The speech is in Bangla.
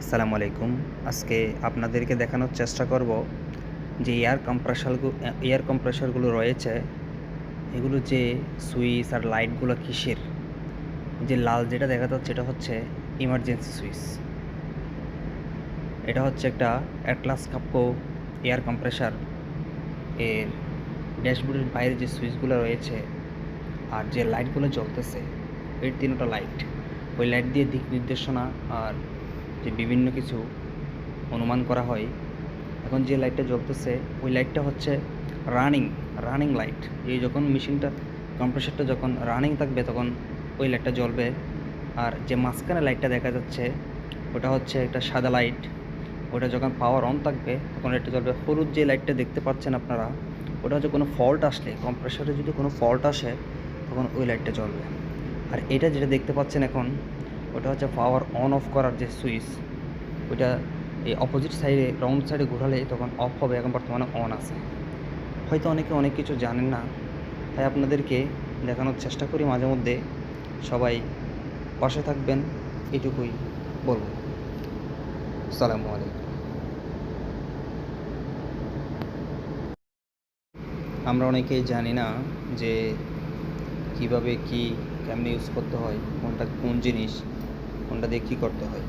আসসালামু আলাইকুম। আজকে আপনাদেরকে দেখানোর চেষ্টা করব যে এয়ার কম্প্রেসরগুলো রয়েছে, এগুলো যে সুইচ আর লাইটগুলো কিসের? যে লাল যেটা দেখা যাচ্ছে এটা হচ্ছে ইমার্জেন্সি সুইচ। এটা হচ্ছে একটা অ্যাটলাস কাপকো এয়ার কম্প্রেসর। এর ড্যাশবোর্ডের বাইরে যে সুইচগুলো রয়েছে আর যে লাইটগুলো জ্বলতেছে, এর ৩টা লাইট। ওই লাইট দিয়ে দিক নির্দেশনা আর যে বিভিন্ন কিছু অনুমান করা হয়। এখন যে লাইটটা জ্বলতেছে ওই লাইটটা হচ্ছে রানিং রানিং লাইট। এই যখন মেশিনটা কম্প্রেসরটা যখন রানিং থাকবে তখন ওই লাইটটা জ্বলবে। আর যে মাঝখানে লাইটটা দেখা যাচ্ছে ওটা হচ্ছে একটা সাদা লাইট। ওটা যখন পাওয়ার অন থাকবে তখন লাইটটা জ্বলবে। হলুদ যে লাইটটা দেখতে পাচ্ছেন আপনারা, ওটা হচ্ছে কোনো ফল্ট আসলে, কম্প্রেসরে যদি কোনো ফল্ট আসে তখন ওই লাইটটা জ্বলবে। আর এটা যেটা দেখতে পাচ্ছেন এখন, ওটা হচ্ছে পাওয়ার অন অফ করার যে সুইচ। ওইটা এই অপোজিট সাইডে রাউন্ড সাইডে ঘোরালে তখন অফ হবে, এখন বর্তমানে অন আছে। হয়তো অনেকে অনেক কিছু জানেন না, তাই আপনাদেরকে দেখানোর চেষ্টা করি মাঝে মধ্যে। সবাই পাশে থাকবেন, এটুকুই বলব। আসসালামু আলাইকুম। আমরা অনেকেই জানি না যে কীভাবে কেমনে ইউজ করতে হয়, কোনটা কোন জিনিস, কোনটা দিয়ে কী করতে হয়।